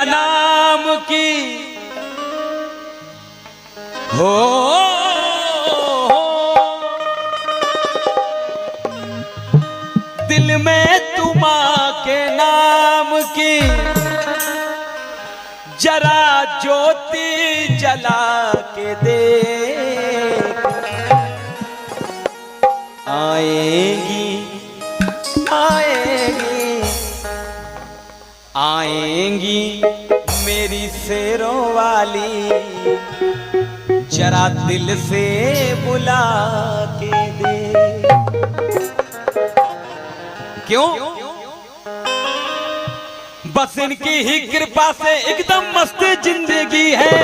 नाम की हो दिल में तुमा के नाम की जरा ज्योति जला के दे आएगी आएगी आएंगी मेरी शेरों वाली जरा दिल से बुला के दे। क्यों? बस इनकी ही कृपा से एकदम मस्त जिंदगी है।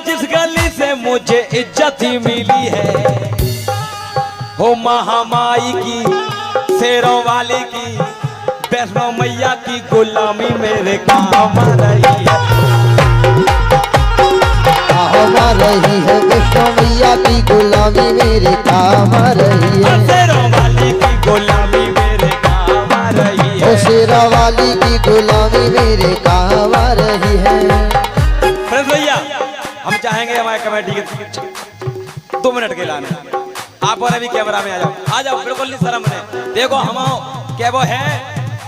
जिस गली से मुझे इज्जत ही मिली है हो महामाई की शेरों वाली की वैष्णो मैया की गुलामी मेरे काम रही है। रही है वैष्णो मैया की गुलामी मेरे काम रही है। शेरों वाली की गुलामी मेरे काम रही है। शेरों वाली की गुलामी मेरे काम रही है। भैया हम चाहेंगे हमारे कमेटी के 2 मिनट के लाने आप और अभी कैमरा में आ जाओ बिल्कुल नहीं शर्म नहीं। देखो हम क्या वो है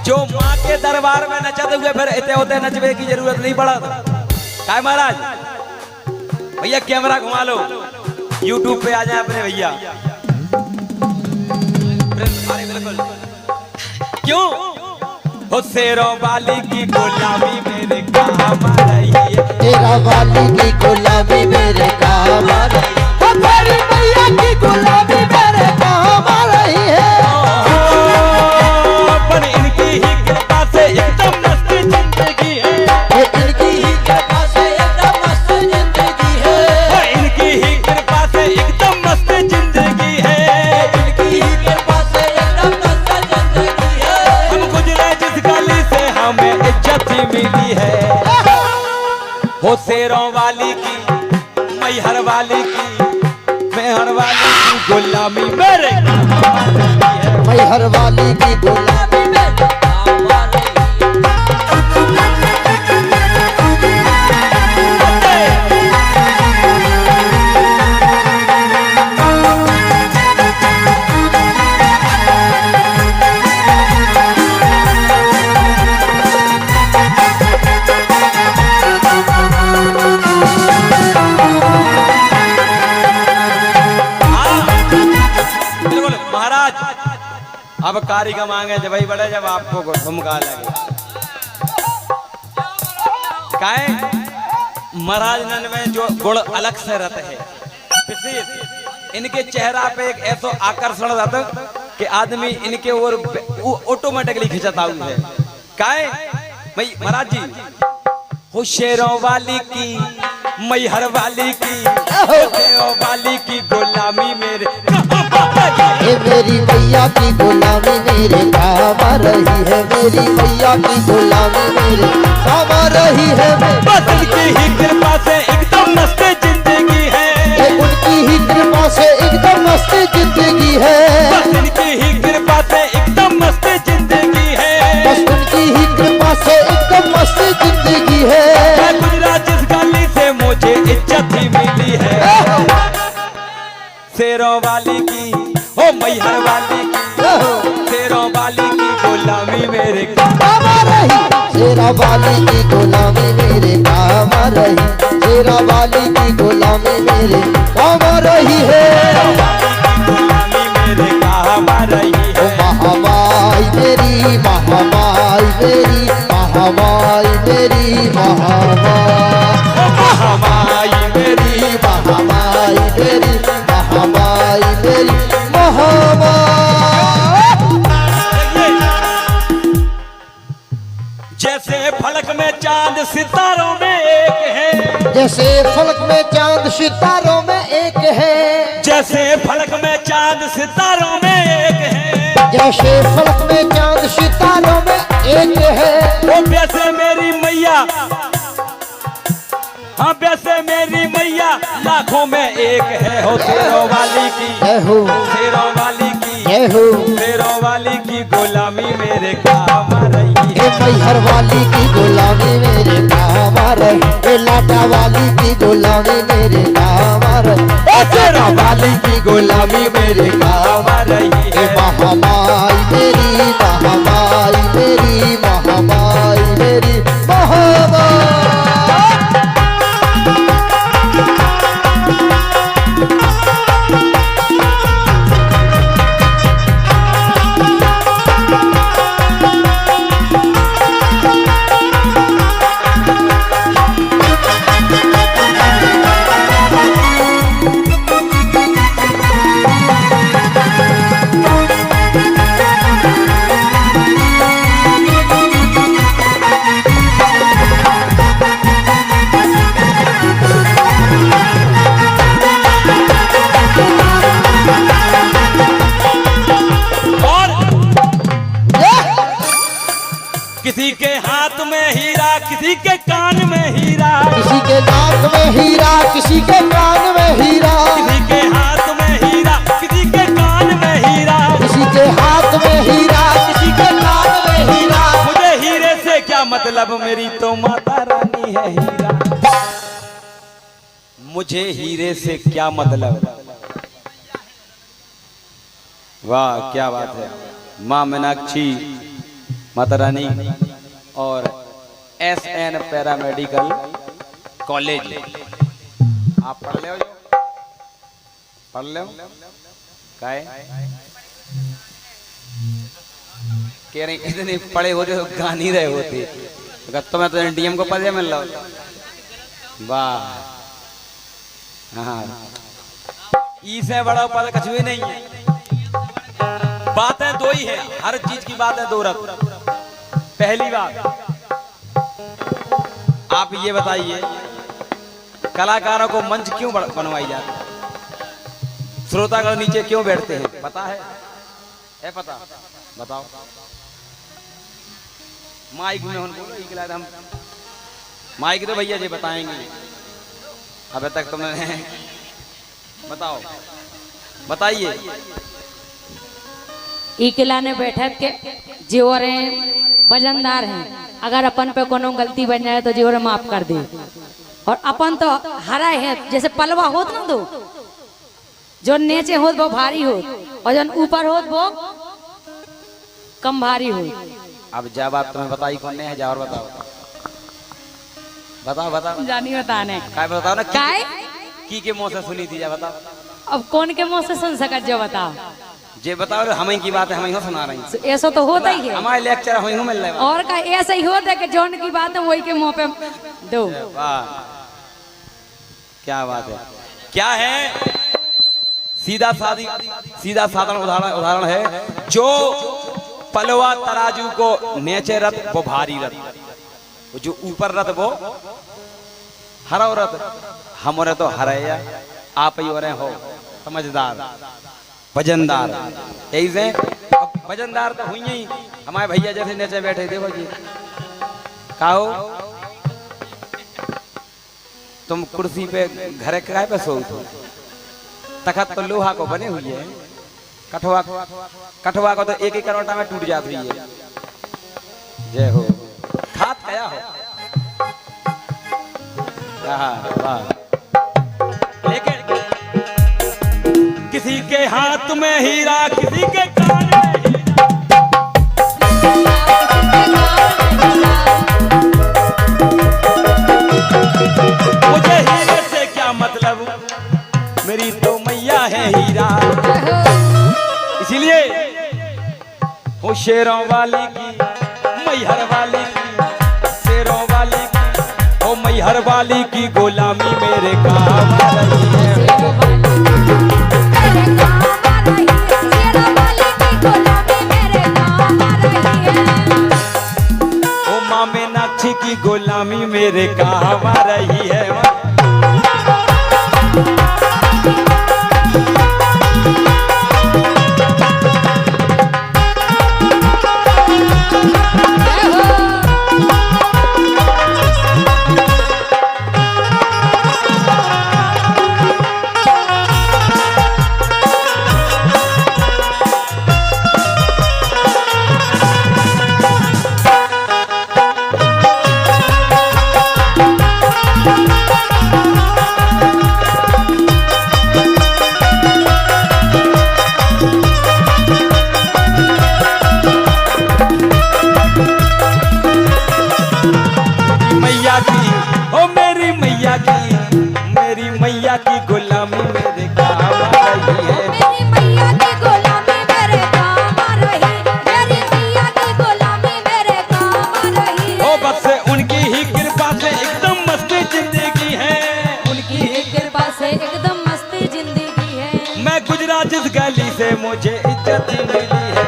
जो माँ के दरबार में नचते हुए फिर इतने होते नचवे की जरूरत नहीं पड़ा काय महाराज। भैया कैमरा घुमा लो YouTube पे आ जाए अपने भैया। क्यों हो शेरों वाली की गुलामी मेरे काम रही है। तेरा वाली की गुलामी मेरे काम रही है। तेरी मैया की गुलामी मेरे काम रही है। पर इनकी ही कृपा से एकदम मस्त जिंदगी है। इनकी ही कृपा से एकदम मस्त जिंदगी है। इनकी ही कृपा से एकदम मस्त जिंदगी है। इनकी ही कृपा से एकदम मस्त जिंदगी है। हम गुजरे जिस गली से हमें इज्जत ही मिली है हो शेरों वाली की मैहर वाली की मेहर वाली की गुलामी मेरे मैहर वाली की गुलामी मेरे काम रही अब कारीगर मांगे जब भाई बड़े जब आपको झुमका लगे काहे महाराज नन में जो गुण अलग से रहते हैं विशेष इनके चेहरा पे एक ऐसा आकर्षण रहता कि आदमी इनके ओर ऑटोमेटिकली खिंचता हुआ है। काहे भाई महाराज जी हो शेरों वाली की मैहर वाली की शेरों वाली की गुलामी मेरे मेरी मैया की गुलामी मेरे काम रही है। मेरी मैया की गुलामी मेरे काम रही है। बस उनकी ही कृपा से एकदम मस्त जिंदगी है। उनकी ही कृपा से एकदम मस्त जिंदगी है। बस उनकी ही कृपा से एकदम मस्त जिंदगी है। बस उनकी ही कृपा से एकदम मस्त जिंदगी है। मैं गुजरा जिस गली से मुझे इज्जत ही मिली है शेरों वाली की ओ मैहर वाली की शेरों वाली की गुलामी मेरे काम रही। शेरा वाली की गुलामी मेरे काम रही। शेरा वाली की गुलामी मेरे काम रही है। गुलामी मेरे काम रही है। महामाई मेरी महामाई मेरी महामाई मेरी महामाई मेरी महामाई मेरी महामाई मेरी जैसे फलक में चांद सितारों में एक है। जैसे फलक में चांद सितारों में एक है। जैसे फलक में चांद सितारों में एक है, जैसे फलक में चांद सितारों में एक है। वो वैसे मेरी मैया, हाँ वैसे मेरी मैया लाखों में एक है। हो शेरों वाली की, हो शेरों वाली की, हो शेरों वाली की गुलामी मेरे काम आ रही है। मैहर वाली की गुलामी मेरे काम आ रही, लाटा वाली की गुलामी मेरे काम आ रही, शेरों वाली की गुलामी मेरे काम आ रही है। महामाई मेरी, महामाई मेरी, महामाई मेरी, महामाई। किसी के हाथ में हीरा, किसी के कान में हीरा, किसी के नाक में हीरा, किसी के कान में हीरा, किसी के हाथ में हीरा, किसी के कान में हीरा, किसी के हाथ में हीरा, किसी के कान में हीरा। मुझे हीरे से क्या मतलब, मेरी तो माता रानी है हीरा। मुझे हीरे से क्या मतलब। वाह क्या बात है। माँ मीनाक्षी माता रानी और SN पैरामेडिकल कॉलेज, आप पढ़ ले हो, पढ़ ले काहे कह रहे इतने पढ़े होते तो गा नहीं रहे होते, तो मैं तो DM को पढ़े मिल रहा। वाह हाँ, इससे बड़ा पद कुछ भी नहीं है। बातें दो ही है, हर चीज की बातें दो रख। पहली बात आप ये बताइए, कलाकारों को मंच क्यों बनवाई जाती है, श्रोतागण नीचे क्यों बैठते हैं, पता है पता, बताओ। माइक में बोलो, हम माइक तो भैया जी बताएंगे। अबे तक तुमने बताओ, बताइए। इकलाने बैठक के जीवर हैं, वजनदार हैं, अगर अपन पे कोनो गलती बन जाए तो जीवर माफ कर दे। और अपन तो हरा है, जैसे पलवा होत ना दो, जो नीचे होत वो भारी हो, और जो ऊपर होत वो कम भारी हो। अब जा बात तुम्हें बताई कौन ने है, जा और बताओ, बताओ बताओ। जानी बताने काय बताओ ना, काय की के मुंह से सुनी थी, जा बताओ। अब कौन के मुंह से सुन सकत, जो बताओ। जे बताओ, हम की बात है, हम ही सुना रही हैं। ऐसा तो होता ही है, हमारे लेक्चर हम ही मिल रहे हैं। और का ऐसा ही होता है कि जौन की बात है वही के मुंह पे दो। वाह क्या बात है, क्या है। सीधा साधा उदाहरण है, जो पलवा तराजू को नीचे रथ वो भारी रथ, जो ऊपर रथ वो हरा रथ। हमारे तो हरैया, आप ही हो रहे हो समझदार वजनदार। ऐसे वजनदार तो हुई ही, हमारे भैया जैसे नीचे बैठे, देखो जी कहो तुम कुर्सी पे घर किराए पे सो, तखत तो लोहा को बने हुई है, कठवा को तो एक ही करवटा में टूट जाती है। जय हो, खात गया हो। वाह। लेकिन किसी के हाथ में हीरा, किसी के कान में हीरा। मुझे हीरे से क्या मतलब, मेरी तो मैया है हीरा। इसीलिए वो शेरों वाली की, मैहर वाली की, शेरों वाली की, वो मैहर वाली की गुलामी मेरे काम आ रही है। ओ माँ मीनाक्षी की गुलामी मेरे काम आ रही है। मैं गुजरा जिस गली से मुझे इज्जत मिली है,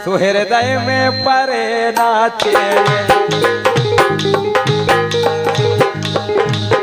सुहृदय में परे नाचे।